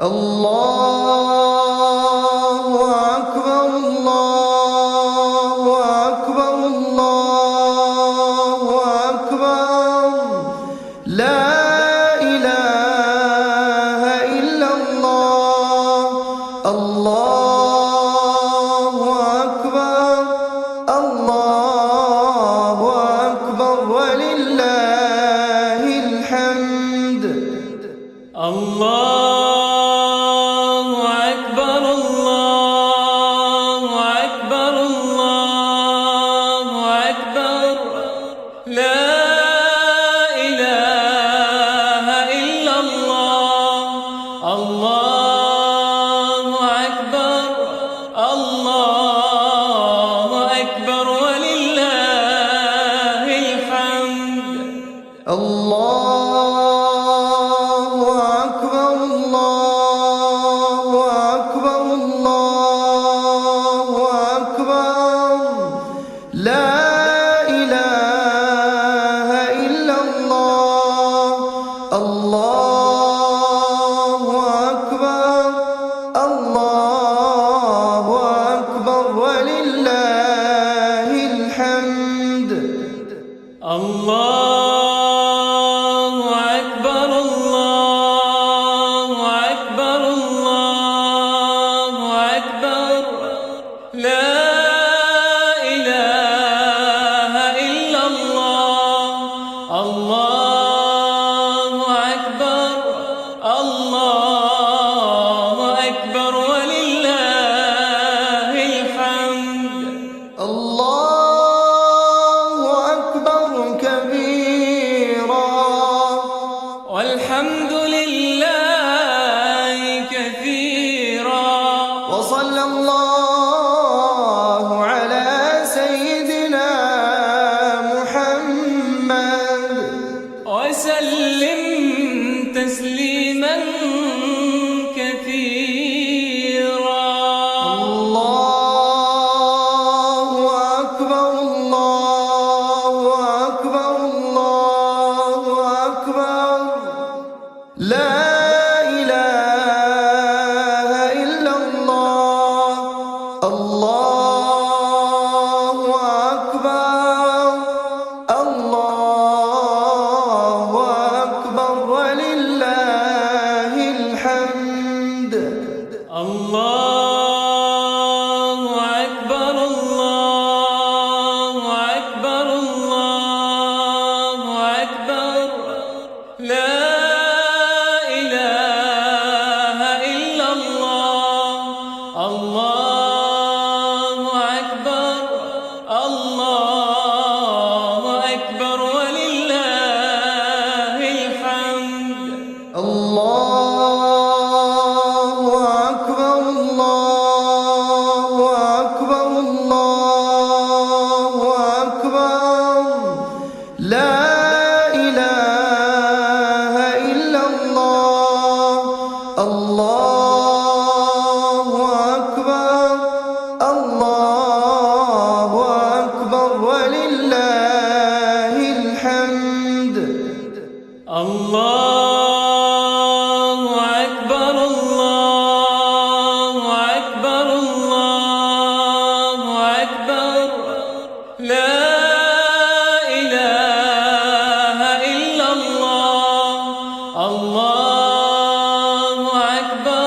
الله أكبر الله أكبر الله أكبر لا إله إلا الله الله أكبر الله أكبر ولله الحمد الله أكبر الله أكبر الله أكبر لا إله إلا الله الله أكبر الله أكبر ولله الحمد الله أكبر الله أكبر الله أكبر لا إله إلا الله الله أكبر الله أكبر ولله الحمد الله أكبر الله أكبر الله أكبر لا إله إلا الله الله أكبر الله أكبر ولله الحمد الله أكبر كبيرا والحمد لله كثيرا وصلى الله على سيدنا محمد وسلم تسليما كثيرا الله أكبر الله أكبر الله أكبر لا إله إلا الله الله أكبر الله أكبر ولله الحمد الله أكبر الله أكبر الله أكبر لا إله إلا الله الله أكبر الله أكبر ولله الحمد الله أكبر الله أكبر الله أكبر لا إله إلا الله الله أكبر الله أكبر ولله الحمد الله أكبر الله أكبر الله أكبر لا إله إلا الله الله أكبر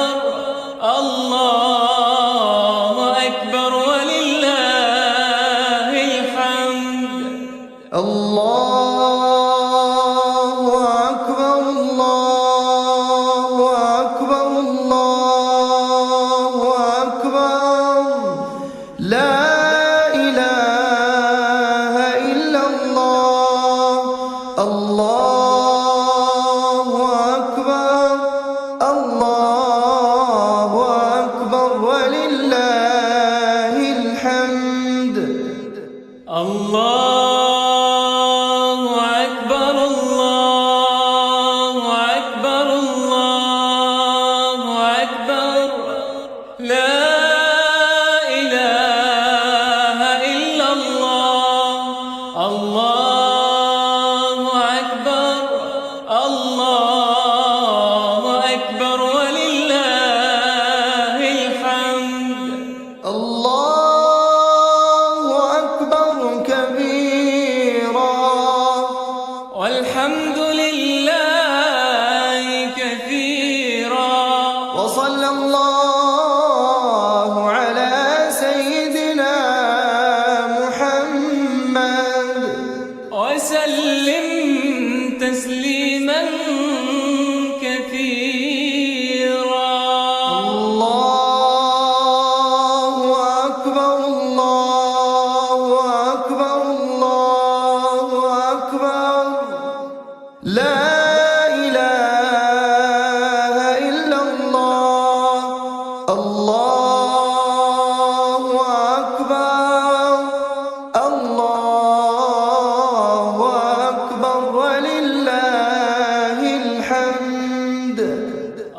وصلى الله على سيدنا محمد وسلم تسليما كثيرا. الله أكبر الله أكبر الله أكبر لا إله إلا الله. الله أكبر الله أكبر ولله الحمد.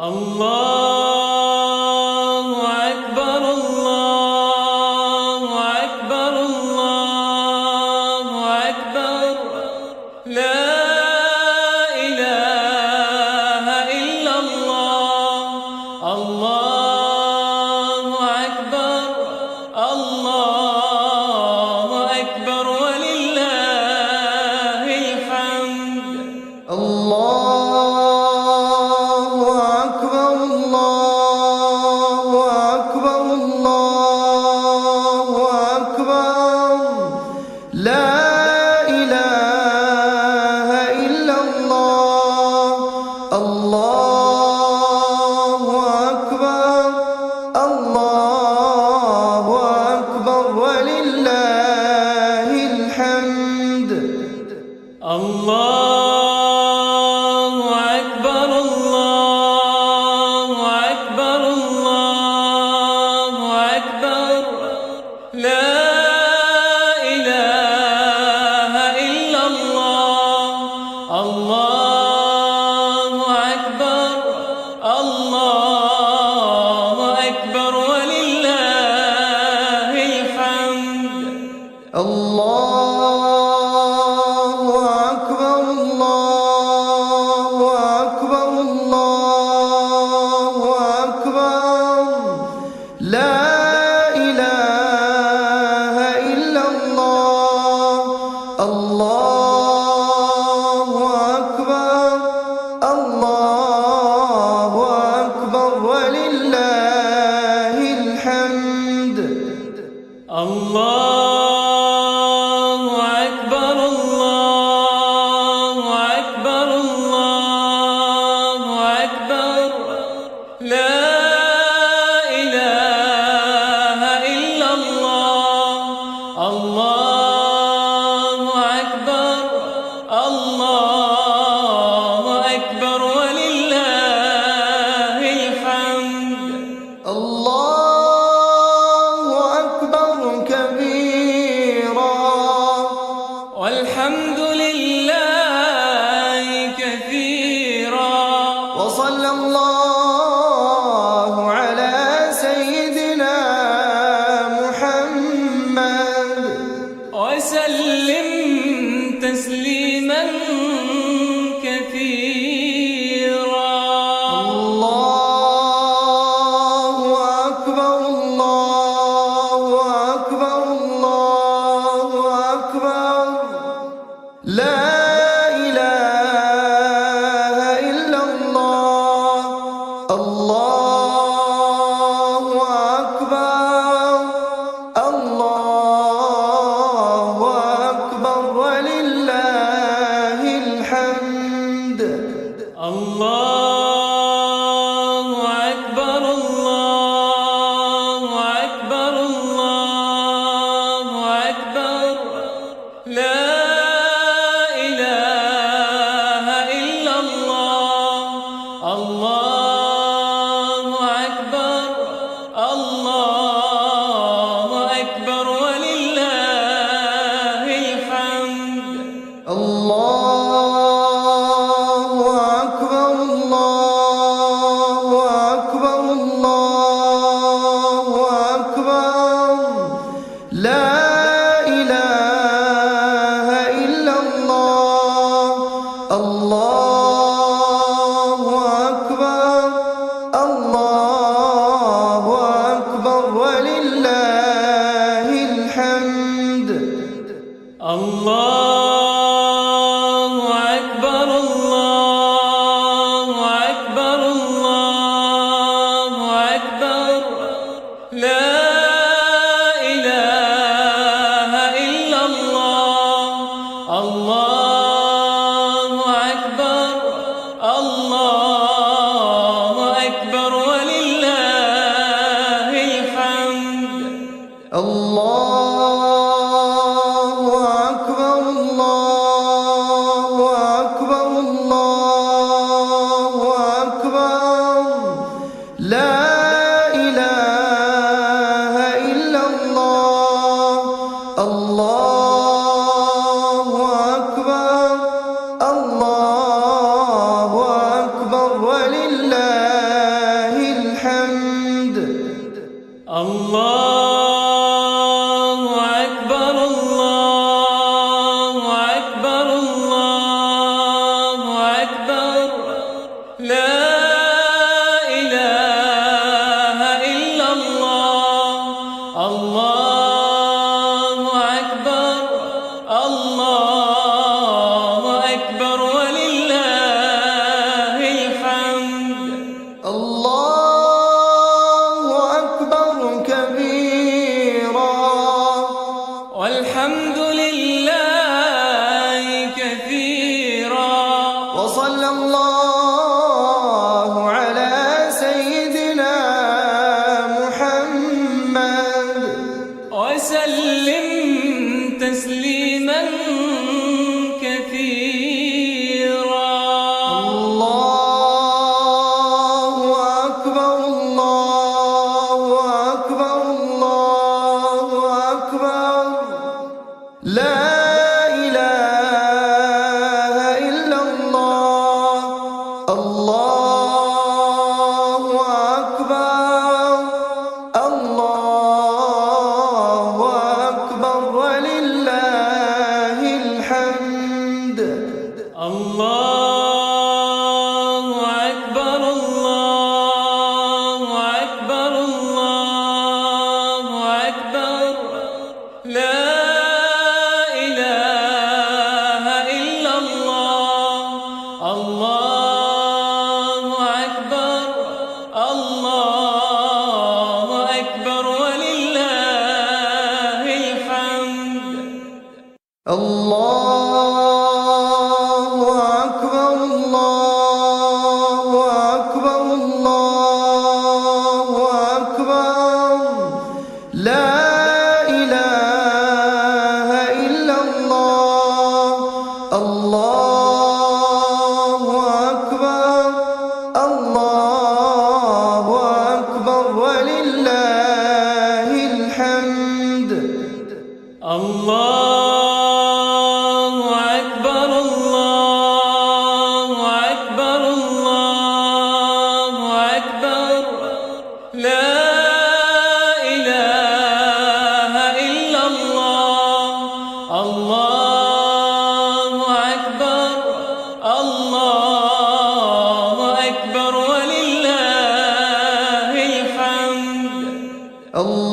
الله أكبر الله أكبر الله أكبر لا إله إلا الله. الله أكبر الله أكبر ولله الحمد. الله أكبر الله أكبر الله أكبر لا إله إلا الله. الله أكبر الله أكبر ولله الحمد. الله أكبر الله أكبر الله أكبر لا إله إلا الله. الله أكبر الله أكبر ولله الحمد. الله أكبر الله أكبر الله أكبر لا إله إلا الله. الله أكبر الله أكبر ولله الحمد. الله أكبر الله أكبر الله أكبر لا إله إلا الله. الله أكبر الله أكبر ولله الحمد. الله أكبر كبيرا والحمد لله كثيرا. وصلى الله لا إله إلا الله. الله أكبر الله أكبر ولله الحمد. الله أكبر الله أكبر الله أكبر لا إله إلا الله. الله أكبر الله أكبر ولله الحمد. الله أكبر كبيرا والحمد لله كثيرا وصلى الله على سيدنا محمد وسلم تسليما كثيرا. الله أكبر الله أكبر الله أكبر لا إله إلا الله. الله أكبر الله أكبر ولله الحمد. الله أكبر الله أكبر الله أكبر لا إله إلا الله. الله أكبر الله أكبر ولله الحمد. الله أكبر الله أكبر الله أكبر لا إله إلا الله. الله أكبر الله أكبر ولله الحمد. الله أكبر الله أكبر الله أكبر لا إله إلا الله. الله أكبر الله أكبر ولله الحمد. الله أكبر الله أكبر الله أكبر لا إله إلا الله. الله أكبر الله أكبر ولله الحمد. الله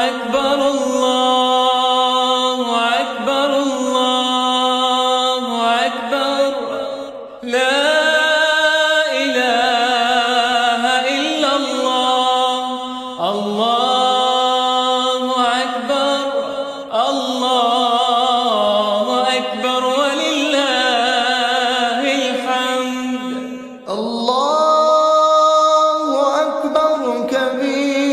أكبر الله أكبر الله أكبر لا إله إلا الله. الله أكبر الله أكبر ولله الحمد. الله أكبر كبيرا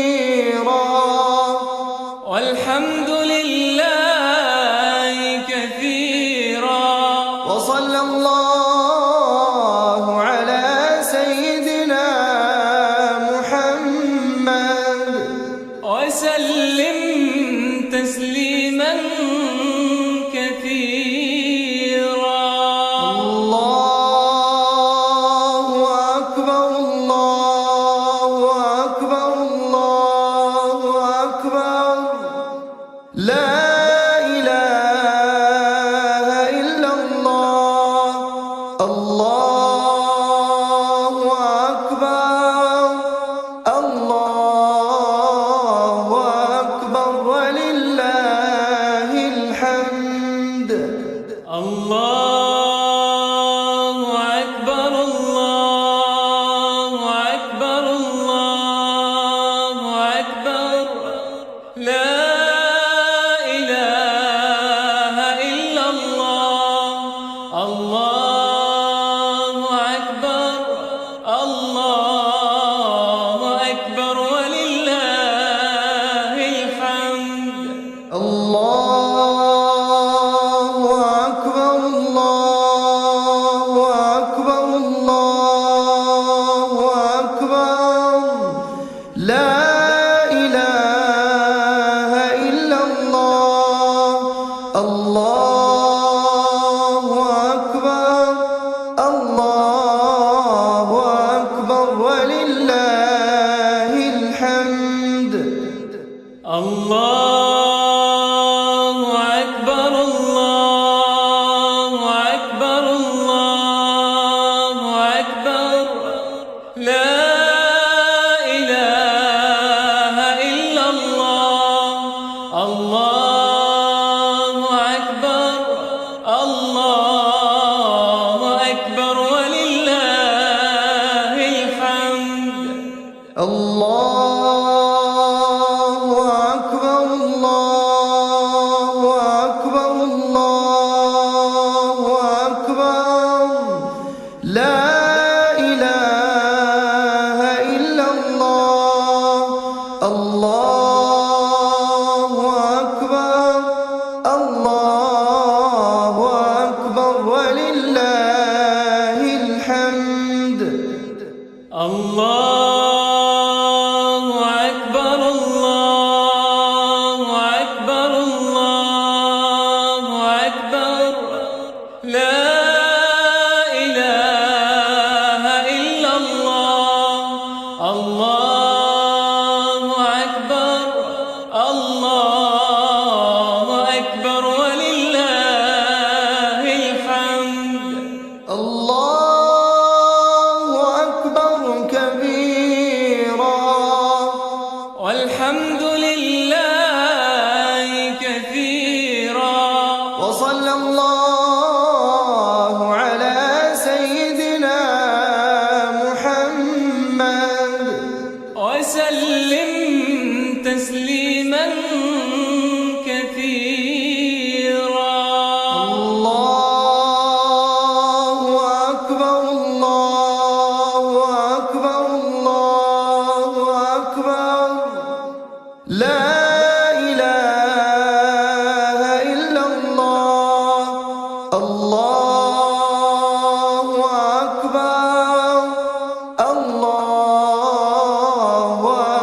الله أكبر الله أكبر الله أكبر لا إله إلا الله الله أكبر الله أكبر ولله الحمد الله أكبر الله أكبر الله أكبر لا إله إلا الله الله أكبر الله أكبر ولله الحمد الله أكبر كبيرا والحمد لله كثيرا وصلى الله على سيدنا محمد وسلم تسليما كثيرا الله أكبر الله أكبر الله أكبر لا إله إلا الله الله أكبر الله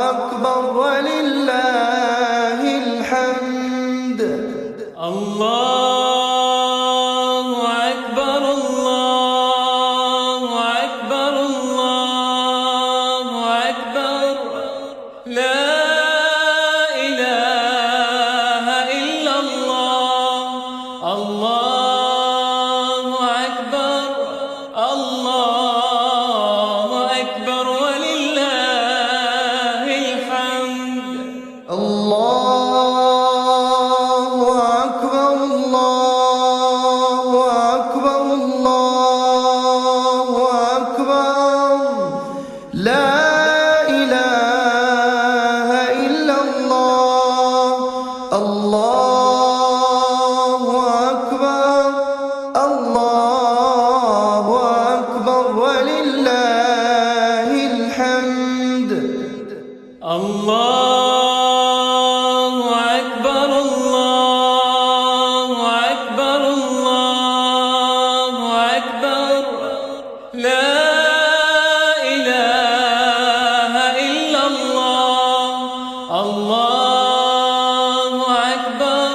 أكبر ولله الحمد الله أكبر الله أكبر الله أكبر لا إله إلا الله الله أكبر الله أكبر ولله الحمد الله أكبر الله أكبر الله أكبر لا إله إلا الله الله أكبر الله أكبر ولله الحمد الله أكبر الله أكبر الله أكبر لا إله إلا الله الله أكبر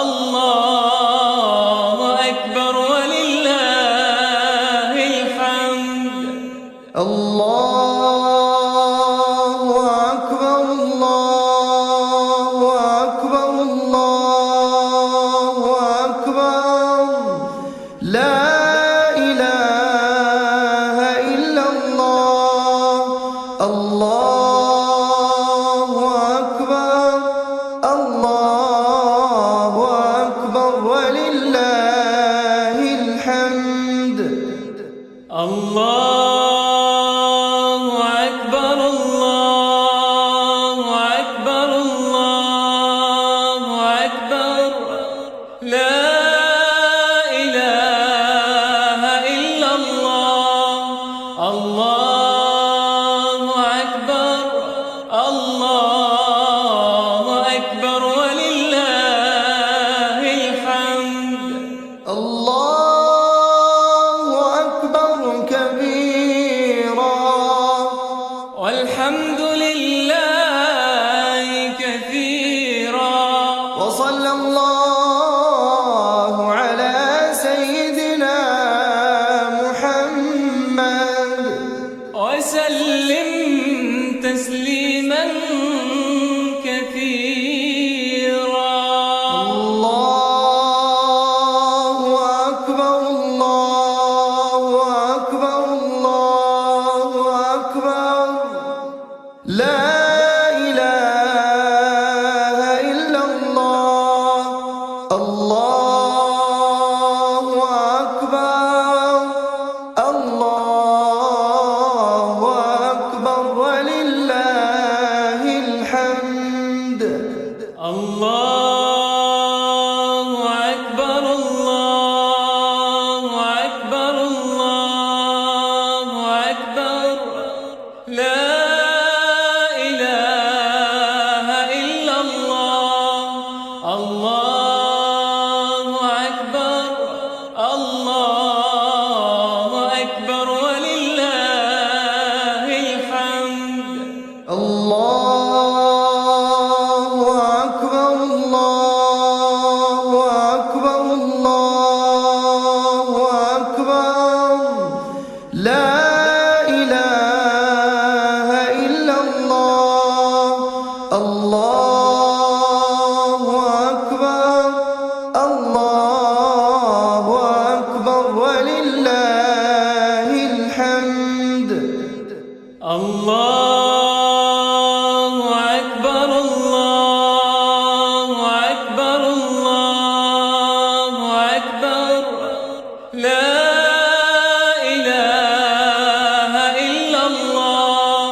الله أكبر ولله الحمد الله أكبر الله أكبر الله أكبر لا إله إلا الله الله أكبر الله أكبر ولله الحمد الله أكبر الله أكبر الله أكبر لا إله إلا الله الله أكبر الله أكبر ولله الحمد الله أكبر كبيرا والحمد لله كثيرا وصلى الله على سيدنا محمد وسلم تسليما كثيرا الله أكبر الله أكبر الله أكبر لا إله إلا الله الله أكبر الله أكبر ولله الله أكبر الله أكبر الله أكبر لا إله إلا الله الله أكبر الله أكبر ولله الحمد الله أكبر الله أكبر الله أكبر لا إله إلا الله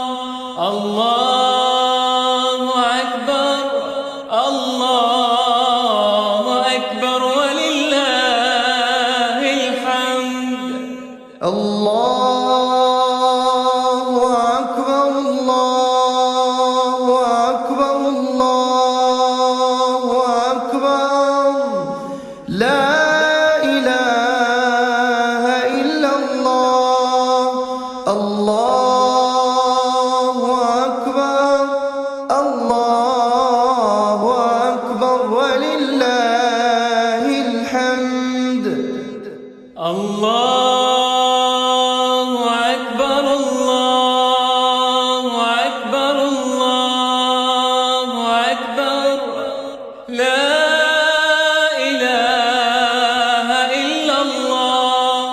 الله أكبر الله أكبر ولله الحمد الله أكبر الله أكبر الله أكبر لا إله إلا الله الله أكبر الله أكبر ولله الحمد الله أكبر الله أكبر الله أكبر لا إله إلا الله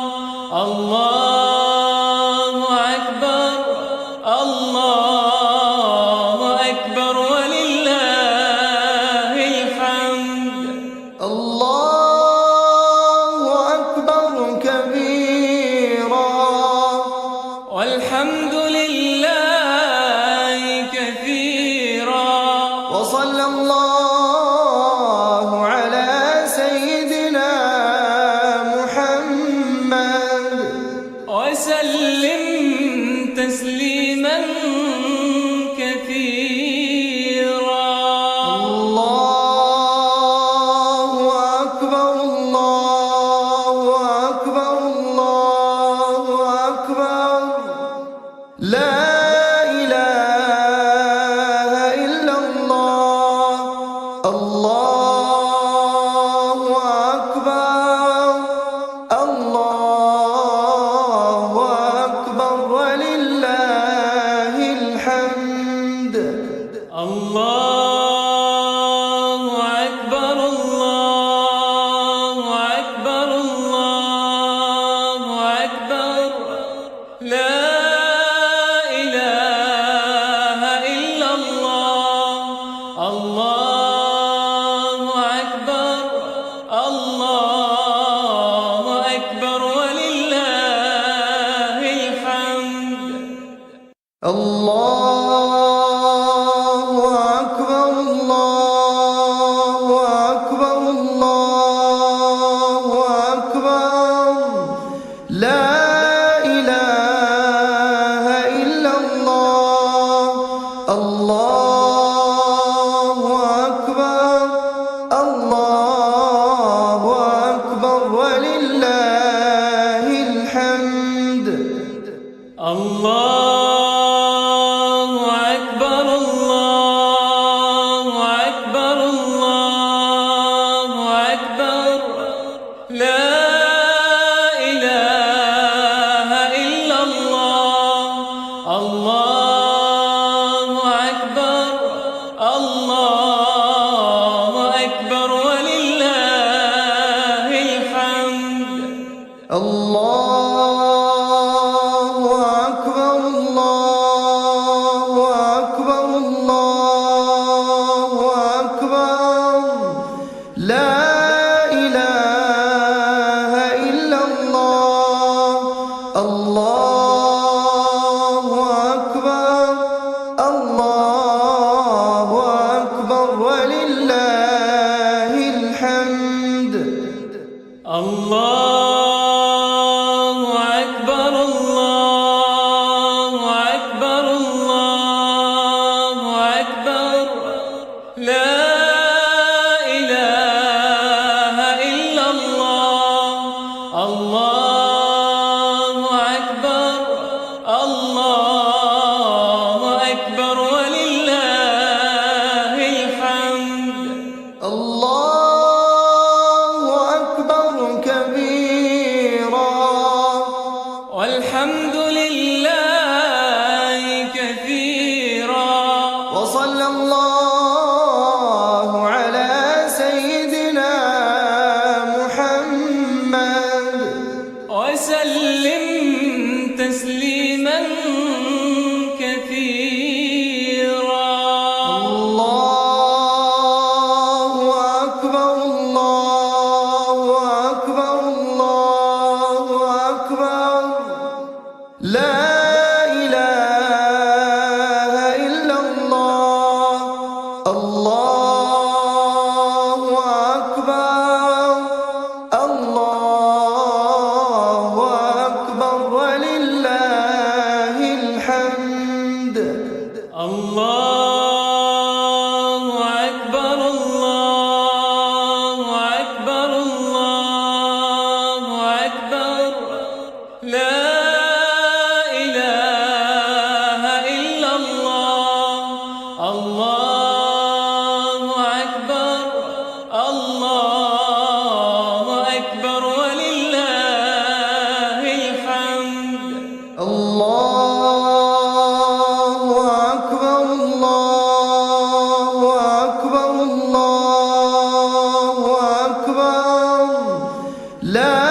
الله أكبر الله أكبر ولله الحمد الله أكبر كبيرا والحمد لله كثيرا وصلى الله على سيدنا محمد وسلم تسليما كثيرا الله أكبر الله أكبر الله أكبر لا إله إلا الله الله أكبر الله أكبر ولله الحمد الله أكبر الله أكبر الله أكبر لا إله إلا الله الله أكبر الله أكبر ولله الحمد الله أكبر الله أكبر الله أكبر لا إله إلا الله الله أكبر الله أكبر ولله الحمد الله وصلى الله على سيدنا محمد وسلم تسليما كثيرا. الله أكبر الله أكبر الله أكبر لا إله إلا الله. الله أكبر الله أكبر ولله الحمد. الله أكبر الله أكبر الله أكبر لا إله إلا الله. الله أكبر الله أكبر ولله الحمد. الله أكبر الله أكبر الله أكبر لا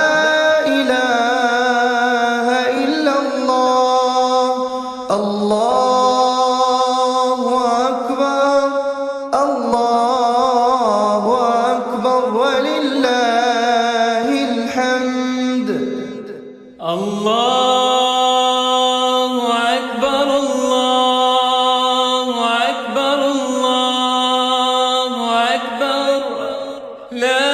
إله إلا الله. الله أكبر الله أكبر ولله الحمد. الله أكبر الله أكبر الله أكبر لا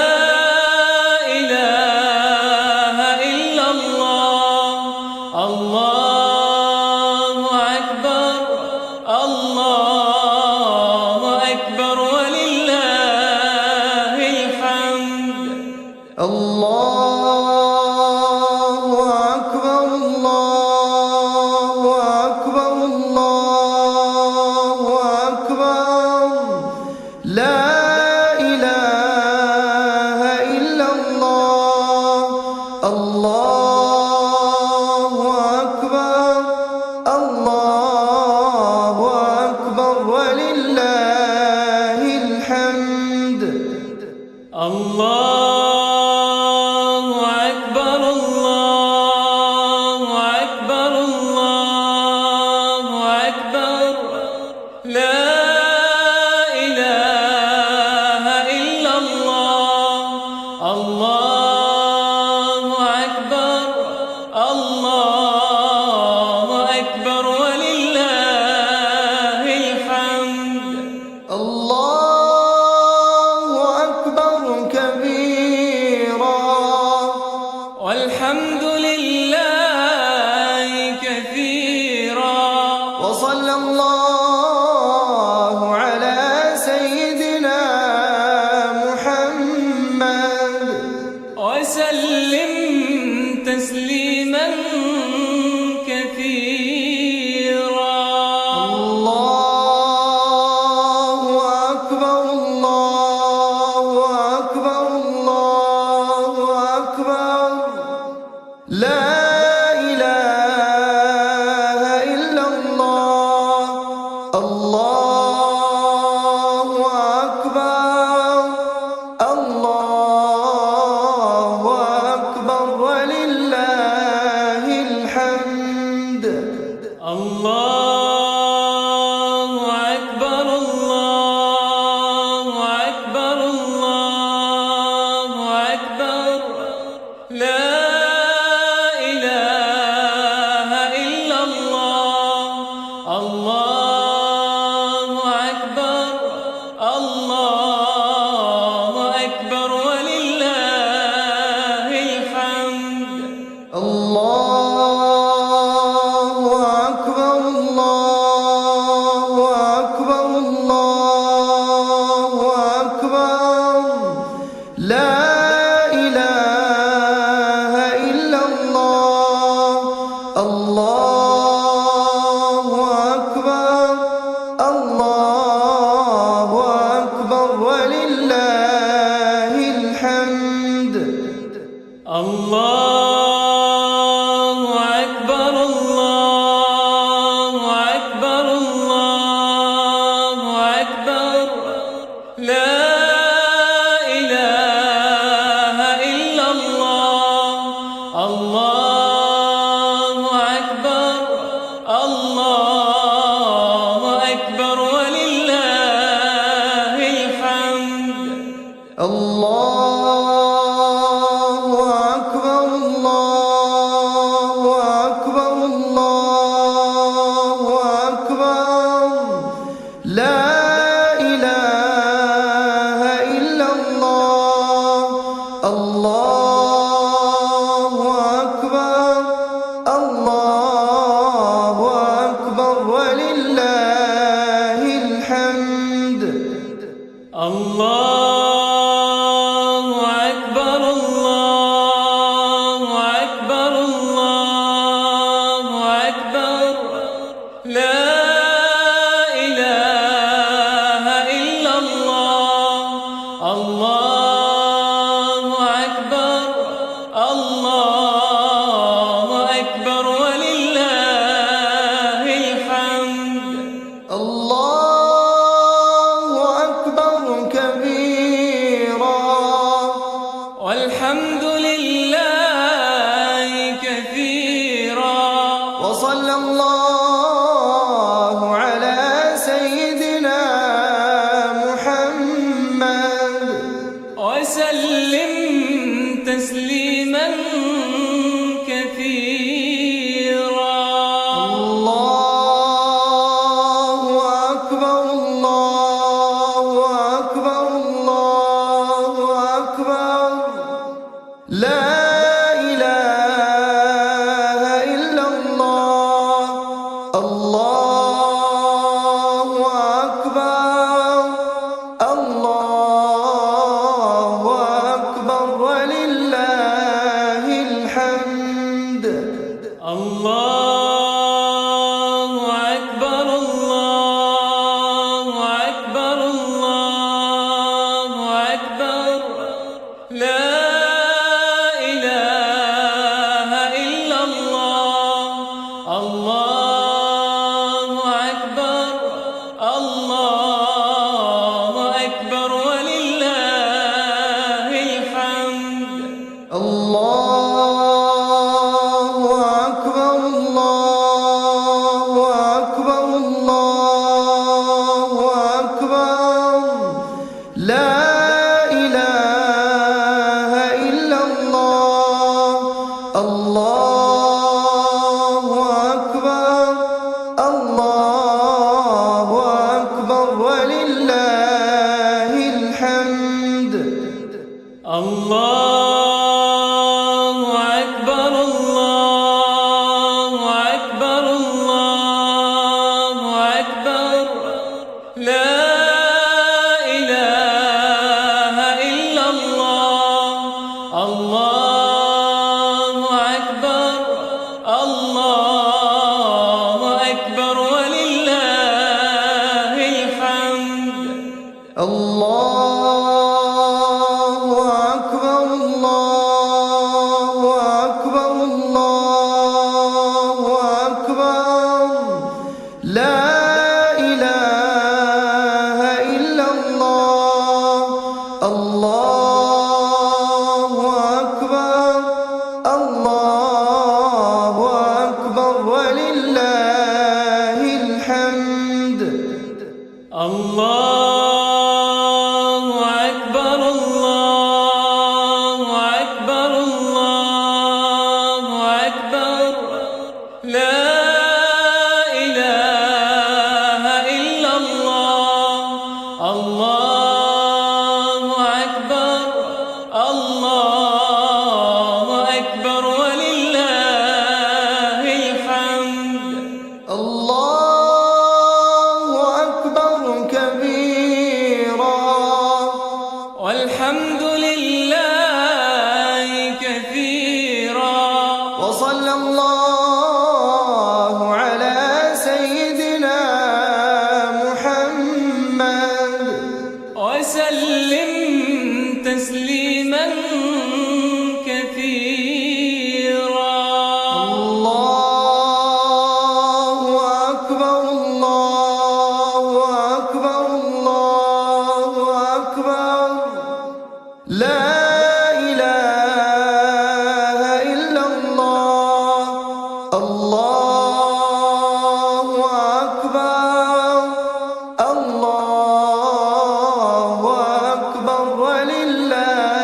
إله إلا الله. الله أكبر الله أكبر ولله الحمد. الله أكبر الله أكبر الله أكبر لا إله إلا الله. الله أكبر الله أكبر ولله الحمد. الله أكبر الله أكبر الله أكبر لا إله إلا الله. الله أكبر الله أكبر ولله الحمد. الله أكبر كبيرا والحمد لله كثيرا. وصلى الله لا إله إلا الله. الله أكبر الله أكبر ولله الحمد. الله أكبر الله أكبر الله أكبر. لا إله إلا الله. الله أكبر الله أكبر ولله الحمد. الله أكبر كبيرا والحمد لله كثيرا. وصلى الله على سيدنا محمد وسلم تسليما كثيرا. الله أكبر الله أكبر الله أكبر. لا إله إلا الله. الله أكبر الله أكبر ولله الحمد. الله أكبر الله أكبر الله أكبر. لا إله إلا الله. الله أكبر الله أكبر ولله الحمد. الله أكبر الله أكبر الله أكبر. لا إله إلا الله. الله أكبر الله أكبر ولله الحمد. الله أكبر الله أكبر الله أكبر. لا إله إلا الله. الله أكبر الله أكبر ولله الحمد. الله أكبر الله أكبر الله أكبر. لا إله إلا الله. الله أكبر الله أكبر ولله الحمد. الله أكبر الله أكبر الله أكبر. لا إله إلا الله. الله أكبر الله أكبر ولله الحمد. الله أكبر كبيرا والحمد لله كثيرا. وصلى الله على سيدنا محمد وسلم تسليما كثيرا. الله أكبر الله أكبر الله أكبر. لا إله إلا الله. الله أكبر الله أكبر ولله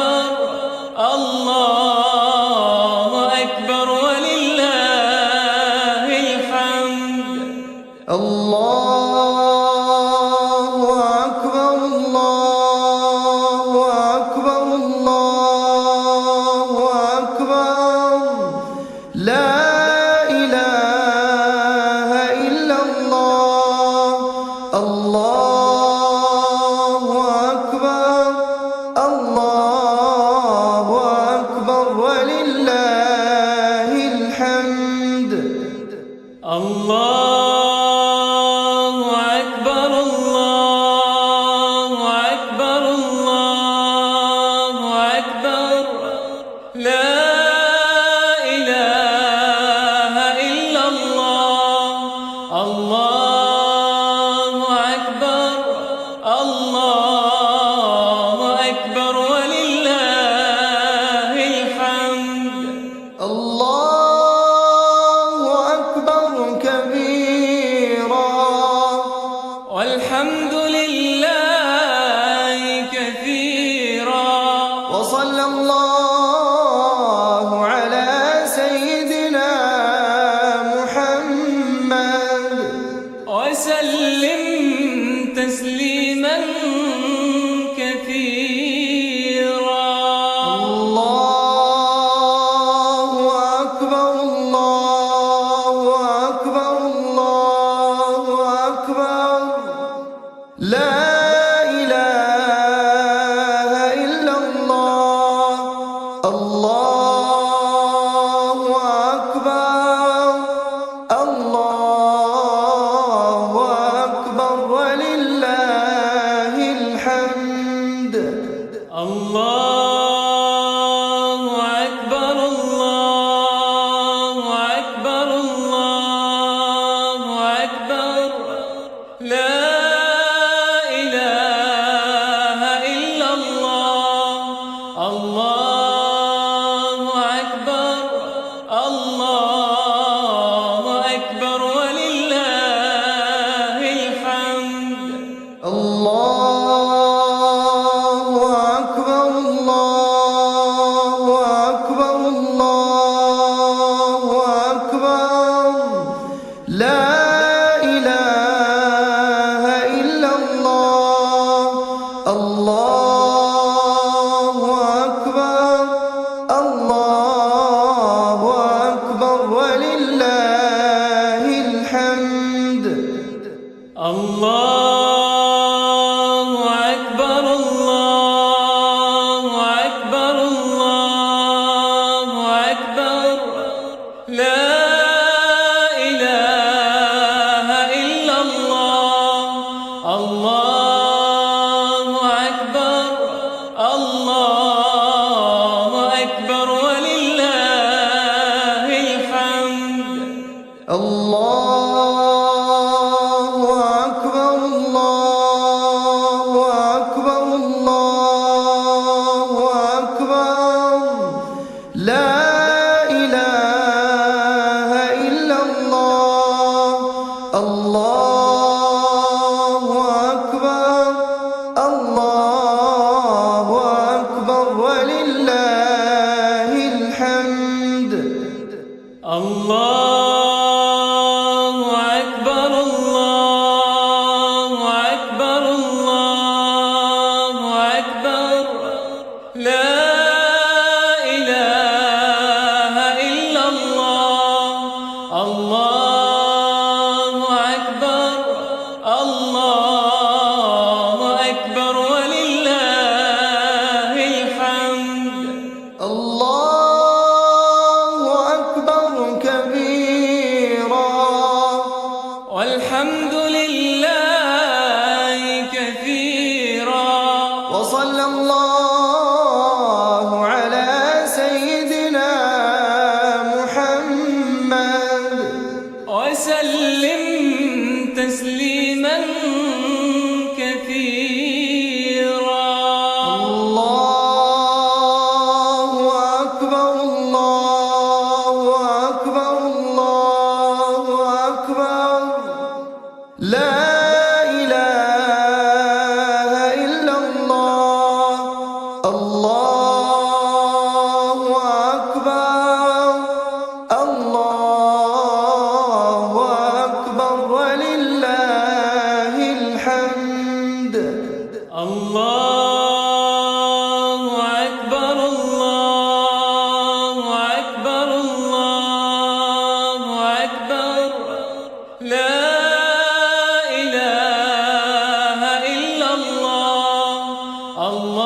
أكبر الله أكبر ولله الحمد الله أكبر الله أكبر الله أكبر لا إله إلا الله الله أكبر الله أكبر ولله الحمد الله أكبر الله أكبر الله أكبر لا إله إلا الله الله أكبر تسليما كثيرا. الله أكبر الله أكبر الله أكبر لا إله إلا الله. الله أكبر الله أكبر ولله الحمد. الله أكبر الله أكبر الله أكبر لا إله إلا الله. الله أكبر الله أكبر ولله الحمد. الله أكبر الله أكبر الله أكبر لا إله إلا الله. الله أكبر الله أكبر ولله الحمد. الله أكبر الله أكبر الله أكبر لا إله إلا الله. الله أكبر الله أكبر ولله الحمد. الله أكبر الله أكبر الله أكبر لا إله إلا الله. الله أكبر الله أكبر ولله الحمد. الله أكبر الله أكبر الله أكبر لا إله إلا الله. الله أكبر الله أكبر ولله الحمد. الله أكبر كبيرا والحمد لله كثيرا. وصلى الله على سيدنا محمد وسلم تسليما كثيرا. الله أكبر الله أكبر الله أكبر لا إله إلا الله. الله أكبر الله أكبر ولله الحمد. الله أكبر الله أكبر الله أكبر لا إله إلا الله. الله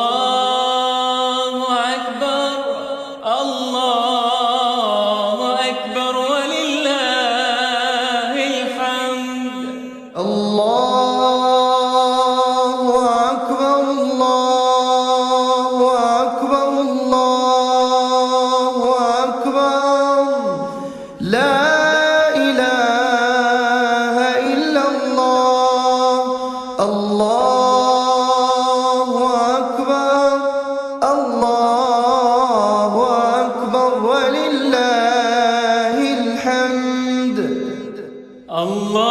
أكبر الله أكبر ولله الحمد. الله أكبر الله أكبر الله أكبر لا إله إلا الله. الله أكبر الله أكبر ولله الحمد. الله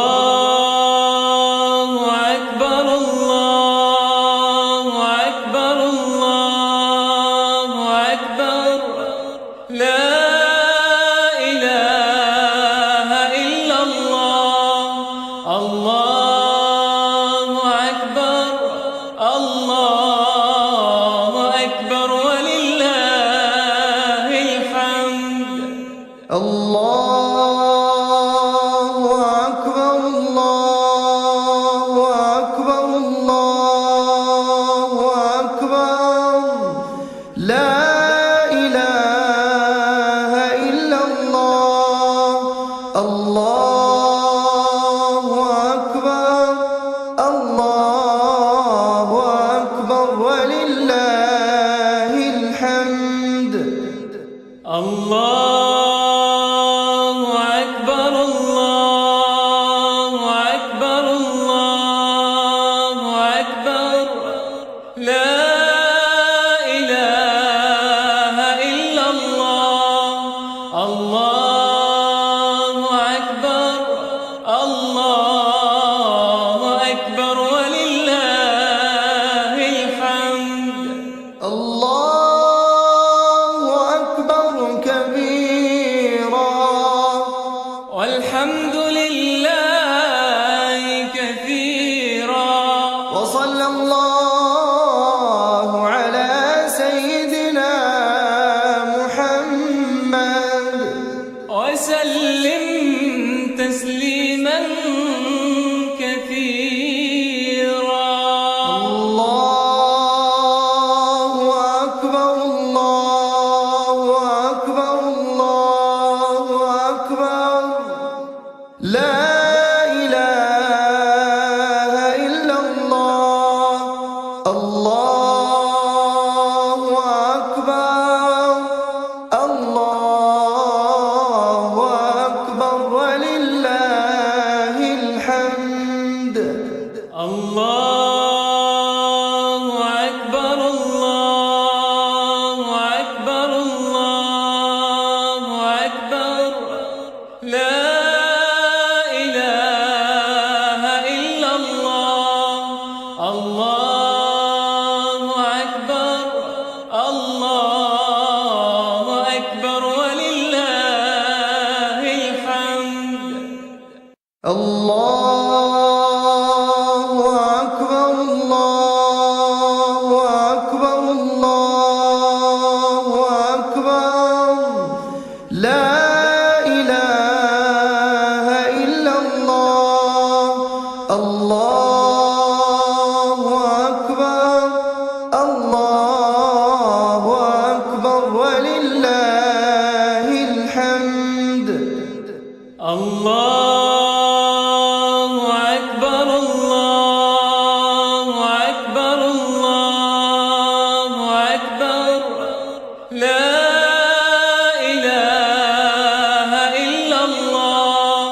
وصلى الله على سيدنا محمد وسلم تسليما كثيرا. الله أكبر الله أكبر الله أكبر لا إله إلا الله. الله أكبر الله أكبر ولله الحمد. الله أكبر الله أكبر الله أكبر لا إله إلا الله. الله أكبر الله أكبر ولله الحمد. الله أكبر الله أكبر الله أكبر لا إله إلا الله. الله أكبر الله أكبر ولله الحمد. الله أكبر الله أكبر الله أكبر لا إله إلا الله.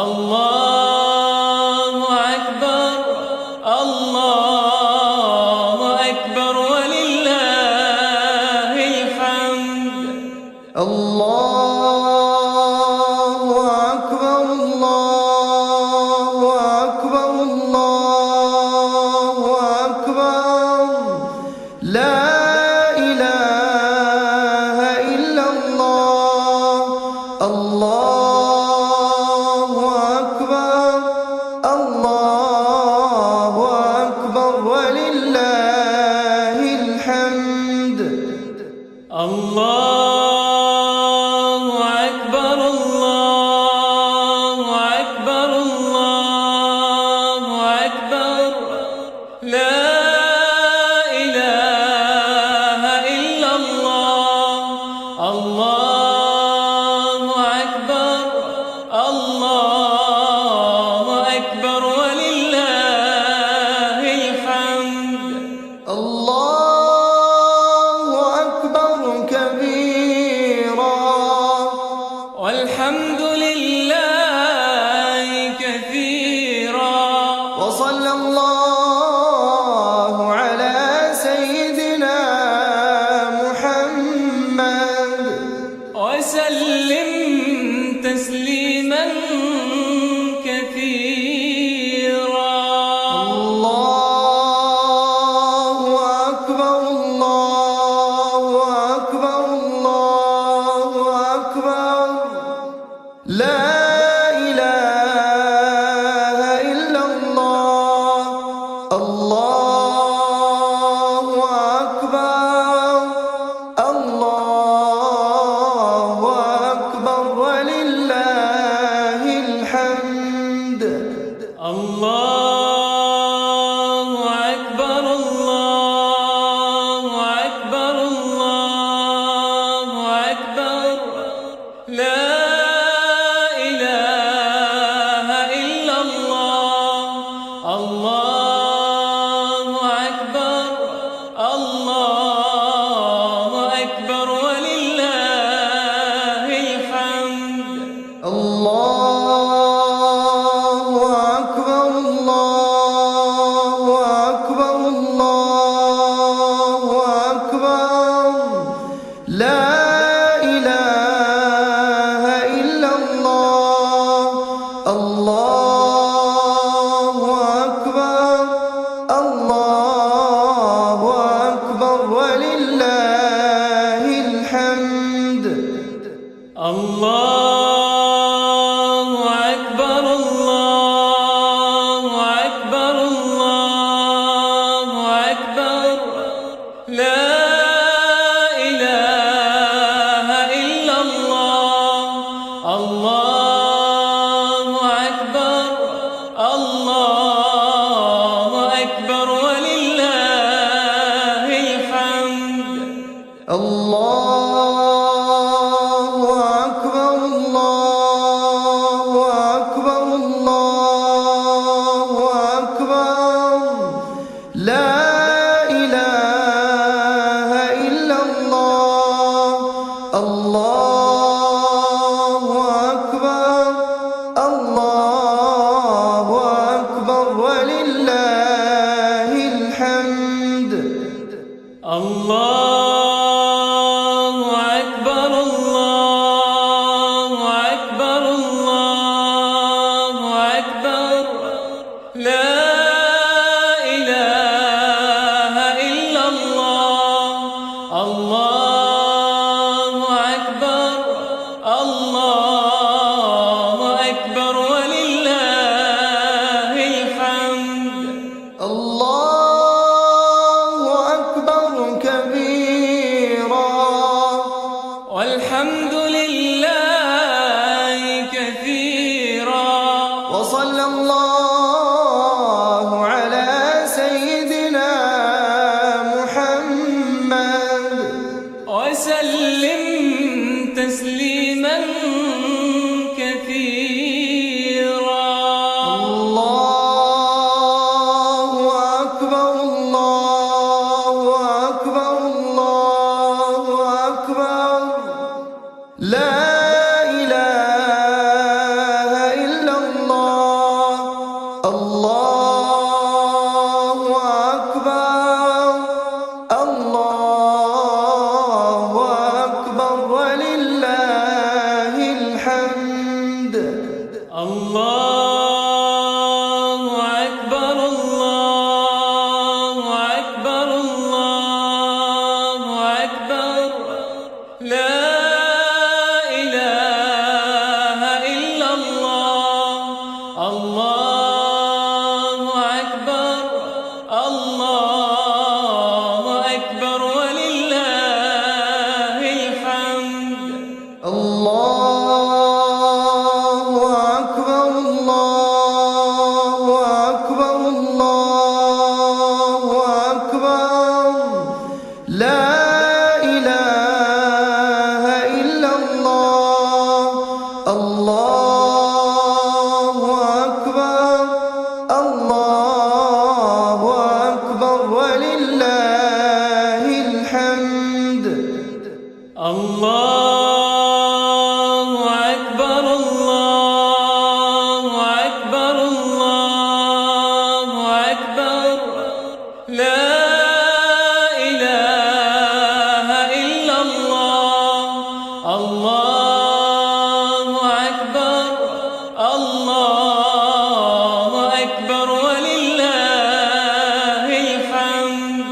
الله أكبر الله أكبر ولله الحمد. الله أكبر الله أكبر الله أكبر لا إله إلا الله. الله أكبر الله أكبر ولله الحمد. الله أكبر الله أكبر الله أكبر لا إله إلا الله. الله أكبر الله أكبر ولله الحمد. الله أكبر كبيرا والحمد لله كثيرا. وصلى الله على سيدنا محمد وسلم تسليما كثيرا. الله أكبر الله أكبر الله أكبر لا إله إلا الله. الله أكبر الله أكبر ولله الحمد. الله أكبر الله أكبر الله أكبر لا إله إلا الله. الله أكبر الله أكبر ولله الحمد. الله أكبر الله أكبر الله أكبر لا إله إلا الله. الله أكبر الله أكبر الله أكبر الله أكبر لا إله إلا الله الله أكبر الله أكبر ولله الحمد الله أكبر كبيرا والحمد لله كثيرا وصلى الله على سيدنا محمد وسلم تسليما كثيرا الله أكبر الله أكبر الله أكبر لا إله إلا الله الله أكبر الله أكبر ولله الحمد الله أكبر الله أكبر الله أكبر لا إله إلا الله الله أكبر الله أكبر ولله الحمد الله أكبر الله أكبر الله أكبر لا إله إلا الله الله أكبر الله أكبر ولله الحمد الله أكبر الله أكبر الله أكبر لا إله إلا الله الله أكبر الله أكبر ولله الحمد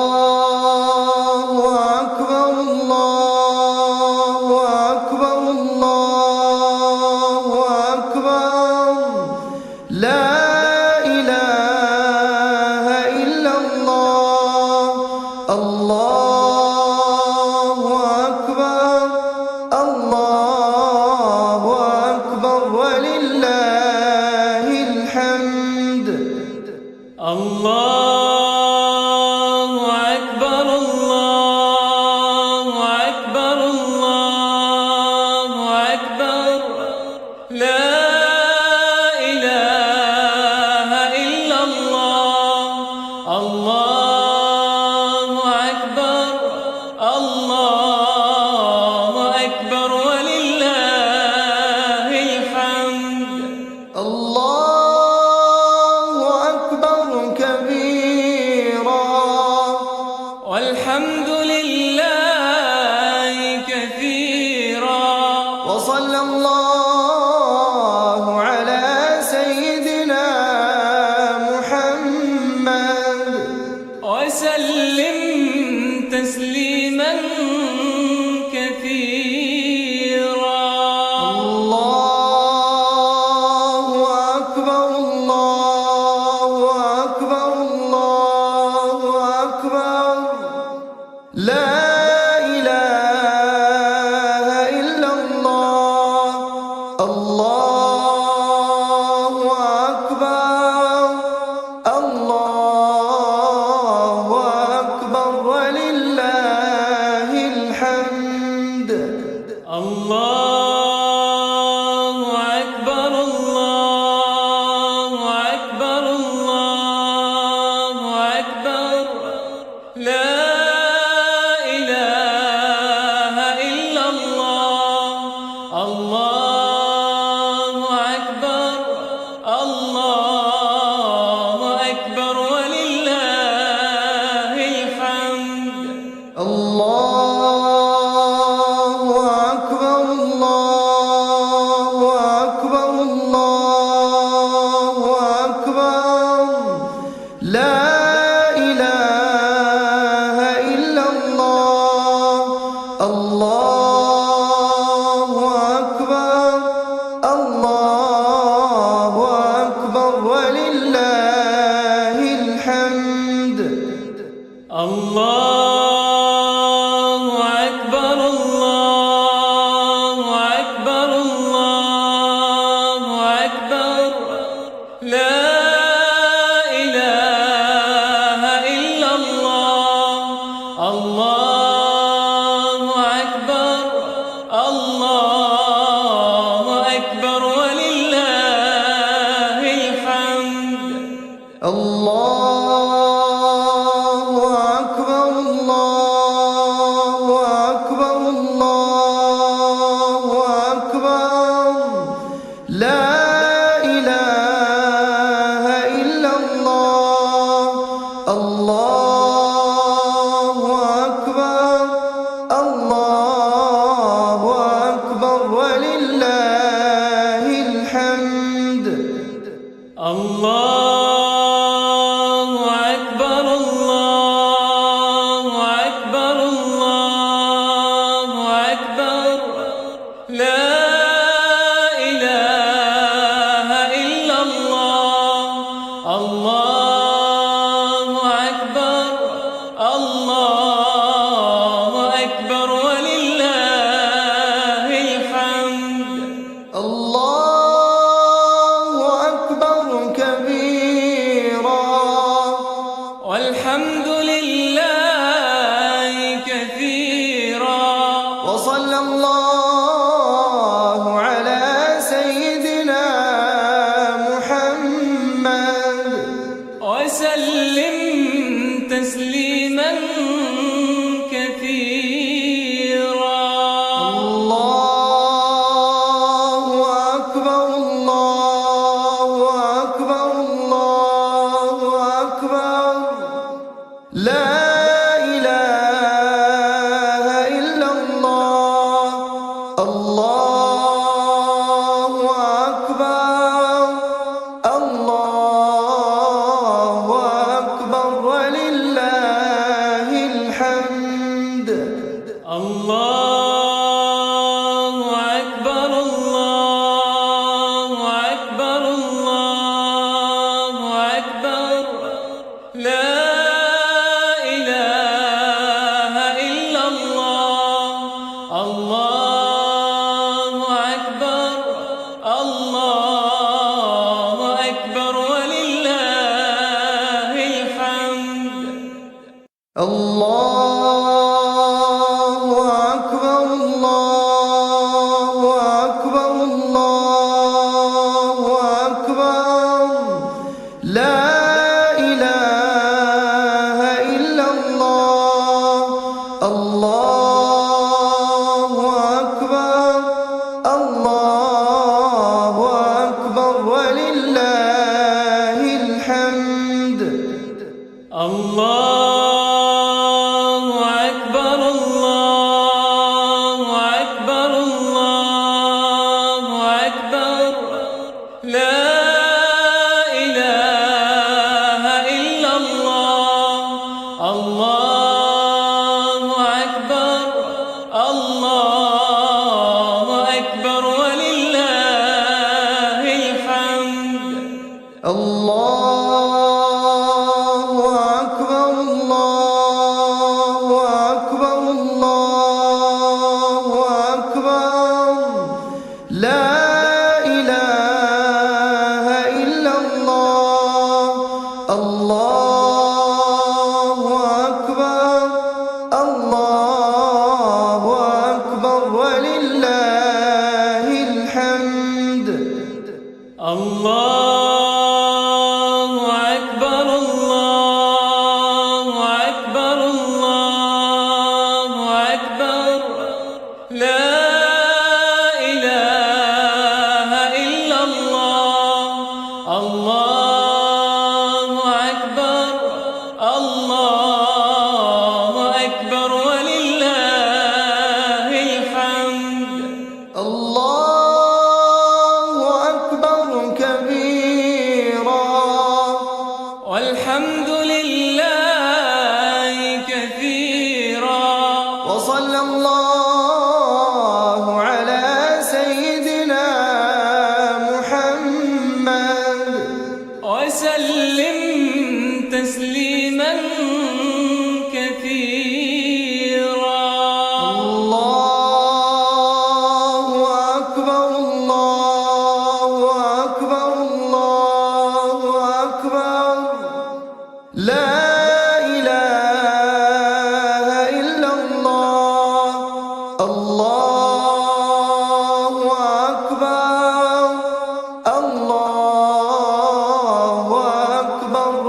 الله أكبر الله أكبر الله أكبر لا إله إلا الله الله أكبر الله أكبر ولله الحمد الله أكبر الله أكبر الله أكبر لا إله إلا الله الله أكبر الله أكبر ولله الحمد الله أكبر كبيرا الله أكبر الله أكبر الله أكبر لا إله إلا الله الله أكبر الله أكبر ولله الحمد الله أكبر الله أكبر الله أكبر لا إله إلا الله الله أكبر الله أكبر ولله الحمد الله أكبر كبيرا والحمد لله كثيرا وصلى الله على سيدنا محمد وسلم تسليما كثيرا الله أكبر الله أكبر الله أكبر لا إله إلا الله الله أكبر الله أكبر ولله الحمد الله أكبر الله أكبر الله أكبر لا إله إلا الله الله أكبر الله أكبر ولله الحمد الله أكبر الله أكبر الله أكبر لا إله إلا الله الله أكبر الله أكبر ولله الحمد الله أكبر الله أكبر الله أكبر لا إله إلا الله الله أكبر الله أكبر ولله الحمد الله أكبر الله أكبر الله أكبر لا إله إلا الله الله أكبر الله أكبر ولله الحمد الله أكبر الله أكبر الله أكبر لا إله إلا الله الله أكبر الله أكبر ولله الحمد الله أكبر كبيرا والحمد لله كثيرا وصلى الله على سيدنا محمد وسلم تسليما كثيرا الله أكبر الله أكبر الله أكبر لا إله إلا الله الله أكبر الله أكبر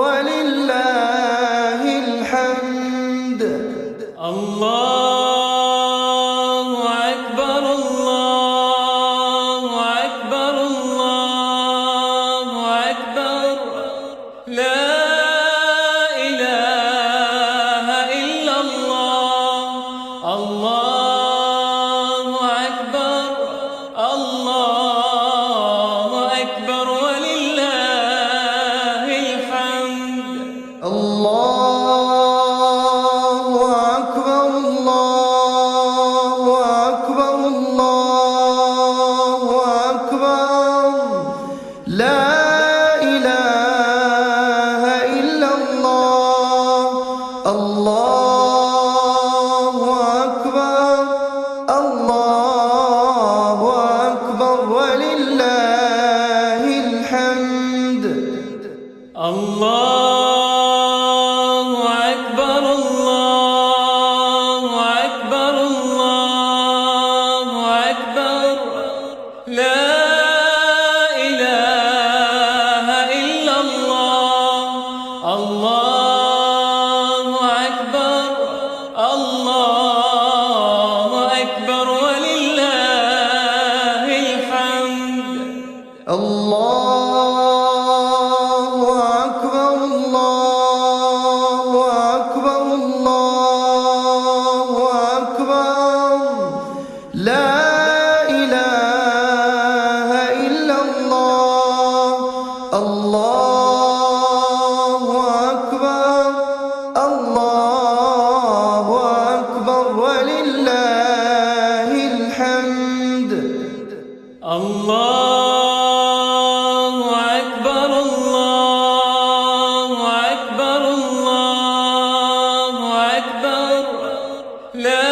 الله أكبر الله أكبر الله أكبر لا إله إلا الله الله أكبر الله أكبر ولله الحمد الله أكبر الله أكبر الله أكبر لا إله إلا الله الله أكبر الله أكبر ولله الحمد الله أكبر الله أكبر الله أكبر لا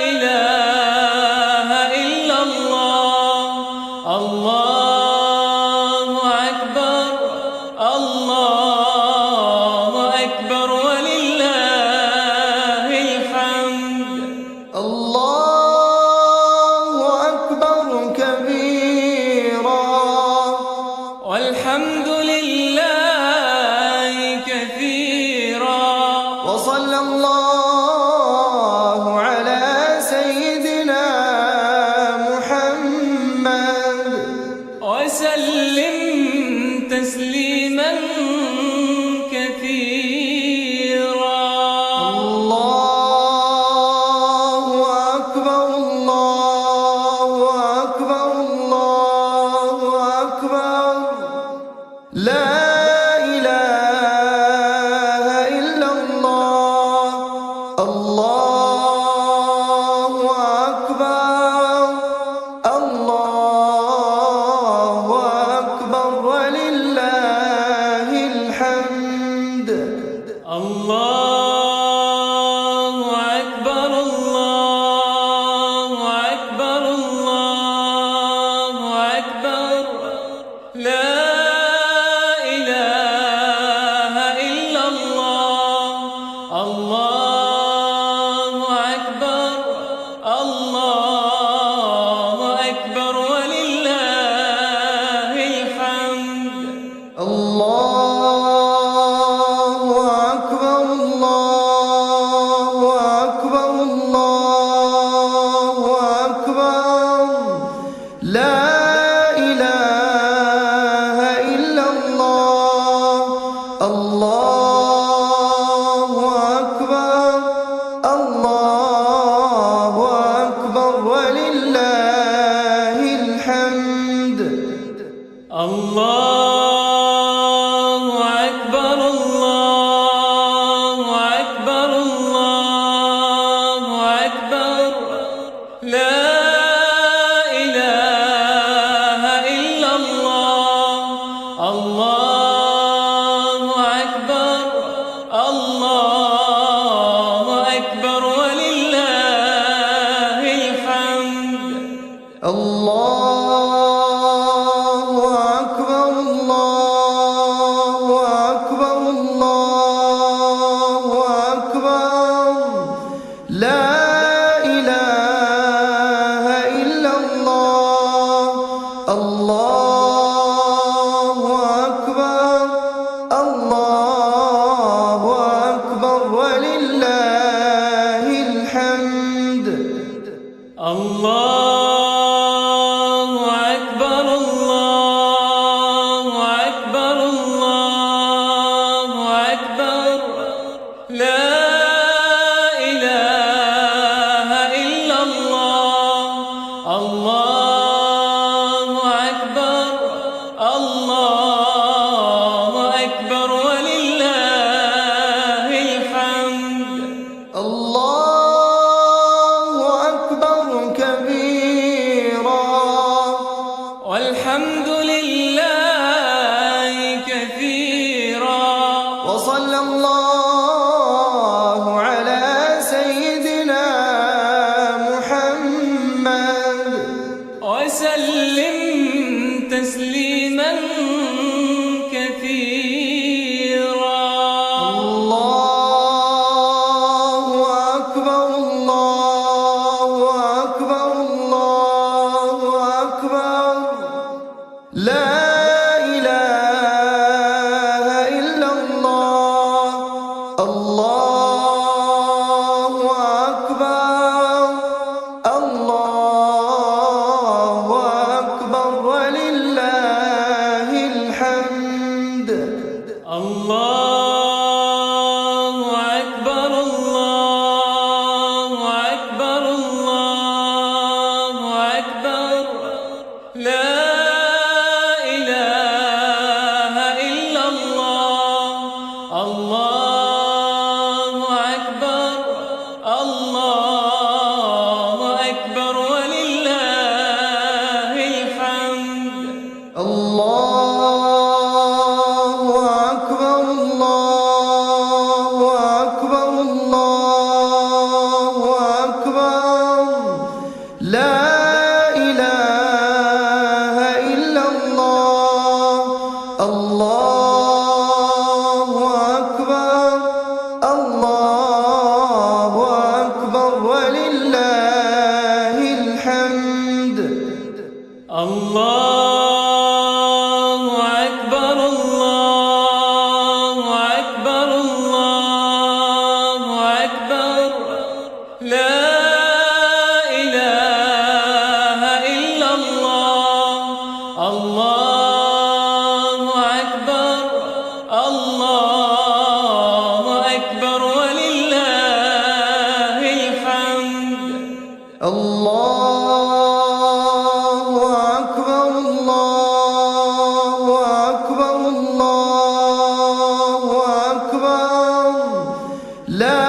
إله إلا الله الله أكبر الله أكبر ولله الحمد الله أكبر كبيرا والحمد لله كثيرا وصلى الله على سيدنا محمد وسلم تسليما كثيرا الله أكبر الله أكبر الله أكبر لا إله إلا الله الله أكبر الله أكبر ولله الحمد الله أكبر الله أكبر الله أكبر لا إله إلا الله الله أكبر الله أكبر ولله الحمد الله أكبر الله أكبر الله أكبر لا إله إلا الله الله أكبر الله أكبر ولله الحمد الله أكبر الله أكبر الله أكبر لا إله إلا الله الله أكبر الله أكبر ولله الحمد الله أكبر الله أكبر الله أكبر لا إله إلا الله الله أكبر الله أكبر ولله الحمد الله أكبر الله أكبر الله أكبر لا إله إلا الله الله أكبر الله أكبر ولله الحمد الله أكبر كبيرا والحمد لله كثيرا وصلى الله على سيدنا محمد وسلم تسليما كثيرا الله أكبر الله أكبر الله أكبر لا إله إلا الله الله أكبر الله أكبر ولله الحمد الله أكبر الله أكبر الله أكبر لا إله إلا الله الله أكبر الله أكبر ولله الحمد الله أكبر الله أكبر الله أكبر لا إله إلا الله الله أكبر الله أكبر ولله الحمد الله أكبر الله أكبر الله أكبر لا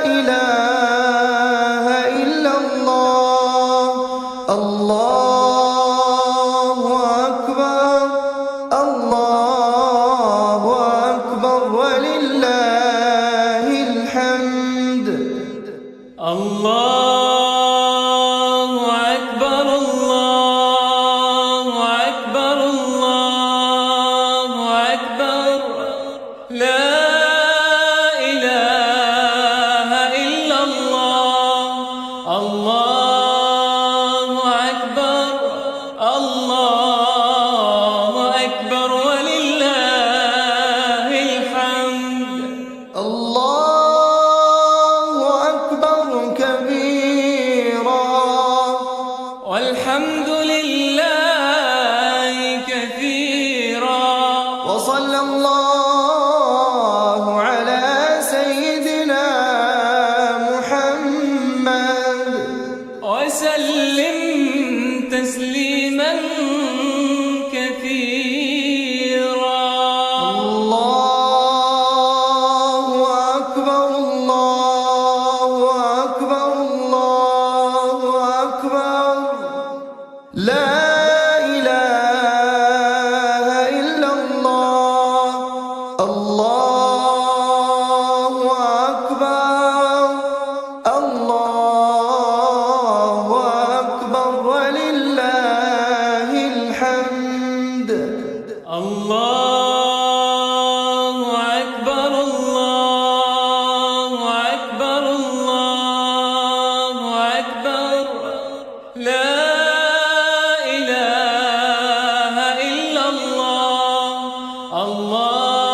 إله إلا الله الله أكبر الله أكبر ولله الحمد الله أكبر الله أكبر الله أكبر لا إله إلا الله الله أكبر الله أكبر ولله الحمد الله أكبر كبيرا والحمد لله كثيرا وصلى الله على سيدنا محمد وسلم تسليما كثيرا الله أكبر الله أكبر الله أكبر لا إله إلا الله الله أكبر الله أكبر ولله الحمد الله أكبر الله أكبر الله أكبر لا إله إلا الله الله